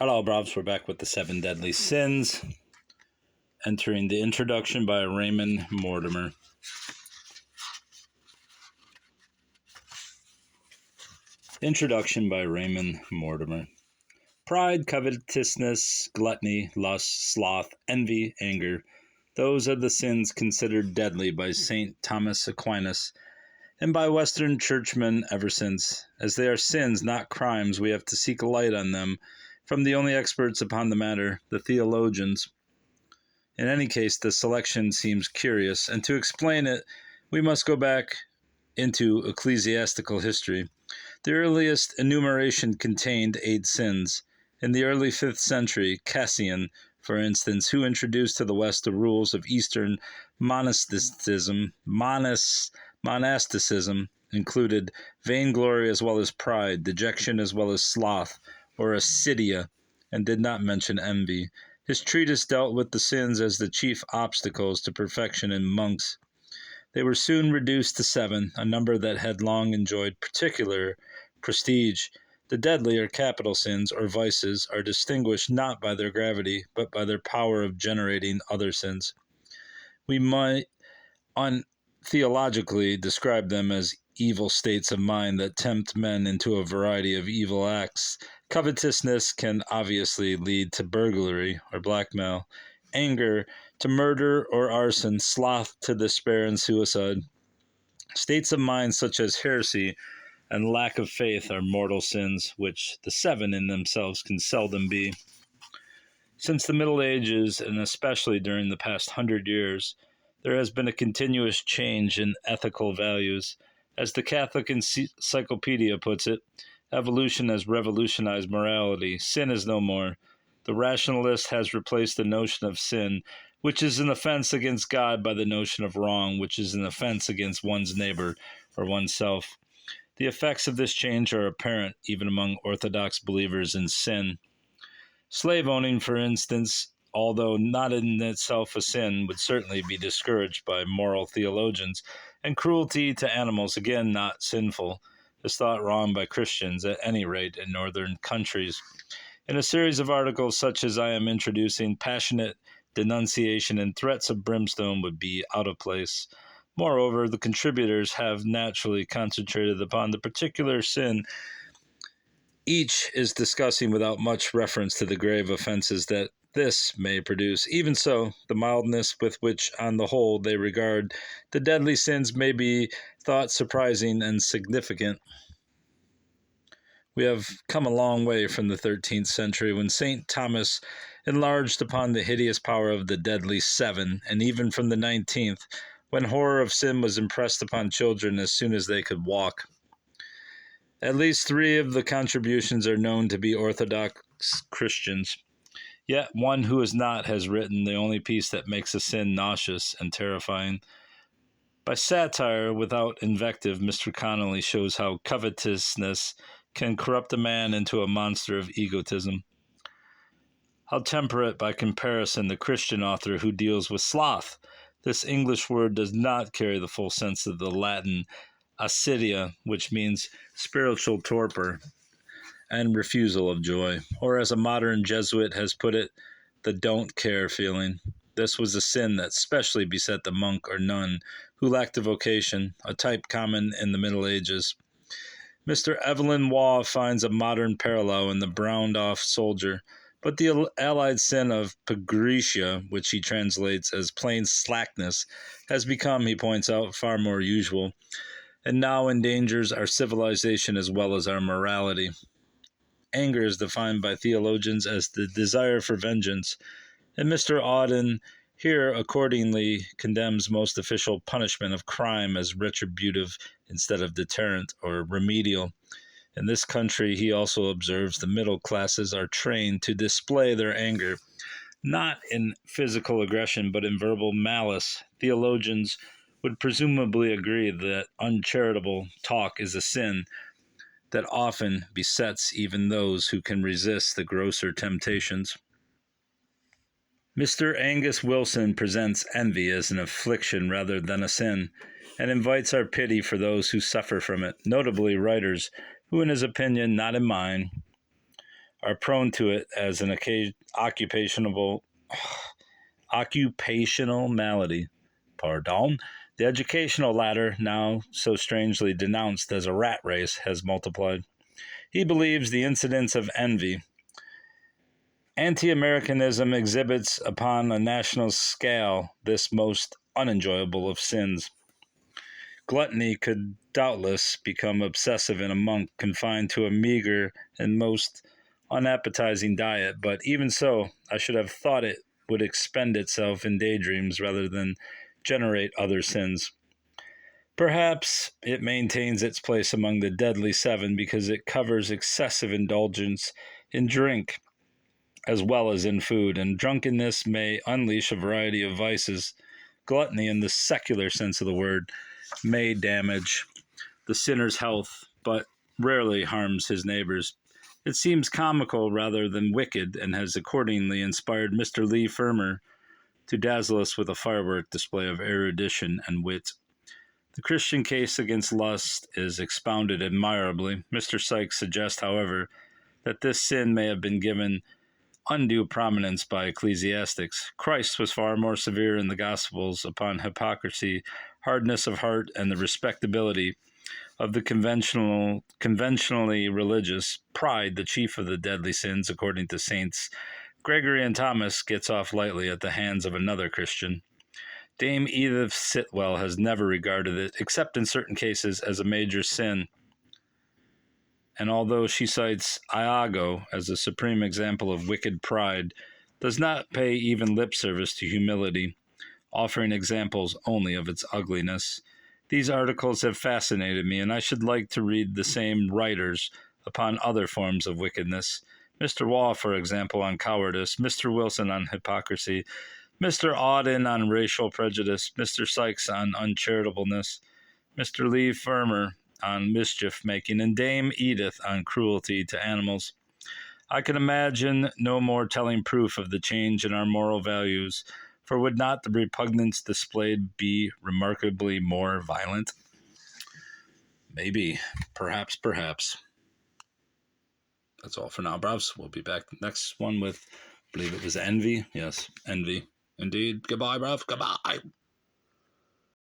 Hello, Brobs. We're back with the 7 deadly sins, entering the introduction by Raymond Mortimer. Introduction by Raymond Mortimer. Pride, covetousness, gluttony, lust, sloth, envy, anger. Those are the sins considered deadly by St. Thomas Aquinas and by Western churchmen ever since. As they are sins, not crimes, we have to seek light on them from the only experts upon the matter, the theologians. In any case, the selection seems curious, and to explain it, we must go back into ecclesiastical history. The earliest enumeration contained 8 sins. In the early 5th century, Cassian, for instance, who introduced to the West the rules of Eastern monasticism, included vainglory as well as pride, dejection as well as sloth, or acedia, and did not mention envy. His treatise dealt with the sins as the chief obstacles to perfection in monks. They were soon reduced to 7, a number that had long enjoyed particular prestige. The deadly or capital sins, or vices, are distinguished not by their gravity, but by their power of generating other sins. We might untheologically describe them as evil states of mind that tempt men into a variety of evil acts. Covetousness can obviously lead to burglary or blackmail, anger to murder or arson, sloth to despair and suicide. States of mind such as heresy and lack of faith are mortal sins, which the 7 in themselves can seldom be. Since the Middle Ages, and especially during the past 100 years, there has been a continuous change in ethical values. As the Catholic Encyclopedia puts it, evolution has revolutionized morality. Sin is no more. The rationalist has replaced the notion of sin, which is an offense against God, by the notion of wrong, which is an offense against one's neighbor or oneself. The effects of this change are apparent even among Orthodox believers in sin. Slave owning, for instance, although not in itself a sin, would certainly be discouraged by moral theologians, and cruelty to animals, again, not sinful, is thought wrong by Christians, at any rate in northern countries. In a series of articles such as I am introducing, passionate denunciation and threats of brimstone would be out of place. Moreover, the contributors have naturally concentrated upon the particular sin each is discussing without much reference to the grave offenses that this may produce. Even so, the mildness with which, on the whole, they regard the deadly sins may be thought surprising and significant. We have come a long way from the 13th century, when St. Thomas enlarged upon the hideous power of the deadly 7, and even from the 19th, when horror of sin was impressed upon children as soon as they could walk. At least 3 of the contributions are known to be Orthodox Christians. Yet one who is not has written the only piece that makes a sin nauseous and terrifying. By satire without invective, Mr. Connolly shows how covetousness can corrupt a man into a monster of egotism. How temperate, by comparison, the Christian author who deals with sloth. This English word does not carry the full sense of the Latin acedia, which means spiritual torpor and refusal of joy, or as a modern Jesuit has put it, the don't care feeling. This was a sin that specially beset the monk or nun who lacked a vocation, a type common in the Middle Ages. Mr. Evelyn Waugh finds a modern parallel in the browned-off soldier, but the allied sin of pagretia, which he translates as plain slackness, has become, he points out, far more usual, and now endangers our civilization as well as our morality. Anger is defined by theologians as the desire for vengeance, and Mr. Auden here accordingly condemns most official punishment of crime as retributive instead of deterrent or remedial. In this country, he also observes, the middle classes are trained to display their anger, not in physical aggression, but in verbal malice. Theologians would presumably agree that uncharitable talk is a sin that often besets even those who can resist the grosser temptations. Mr. Angus Wilson presents envy as an affliction rather than a sin, and invites our pity for those who suffer from it, notably writers who, in his opinion, not in mine, are prone to it as an occupational malady. Pardon. The educational ladder, now so strangely denounced as a rat race, has multiplied. He believes the incidence of envy, anti-Americanism exhibits upon a national scale this most unenjoyable of sins. Gluttony could doubtless become obsessive in a monk confined to a meager and most unappetizing diet, but even so, I should have thought it would expend itself in daydreams rather than generate other sins. Perhaps it maintains its place among the deadly seven because it covers excessive indulgence in drink as well as in food, and drunkenness may unleash a variety of vices. Gluttony, in the secular sense of the word, may damage the sinner's health, but rarely harms his neighbors. It seems comical rather than wicked, and has accordingly inspired Mr. Leigh Fermor to dazzle us with a firework display of erudition and wit. The Christian case against lust is expounded admirably. Mr. Sykes suggests, however, that this sin may have been given undue prominence by ecclesiastics. Christ was far more severe in the Gospels upon hypocrisy, hardness of heart, and the respectability of the conventionally religious. Pride, the chief of the deadly sins, according to Saints Gregory and Thomas, gets off lightly at the hands of another Christian. Dame Edith Sitwell has never regarded it, except in certain cases, as a major sin. And although she cites Iago as a supreme example of wicked pride, does not pay even lip service to humility, offering examples only of its ugliness. These articles have fascinated me, and I should like to read the same writers upon other forms of wickedness. Mr. Waugh, for example, on cowardice, Mr. Wilson on hypocrisy, Mr. Auden on racial prejudice, Mr. Sykes on uncharitableness, Mr. Leigh Fermor on mischief-making, and Dame Edith on cruelty to animals. I can imagine no more telling proof of the change in our moral values, for would not the repugnance displayed be remarkably more violent? Maybe. Perhaps. That's all for now, bros. We'll be back next one with, I believe it was envy. Yes, envy. Indeed. Goodbye, bruv. Goodbye.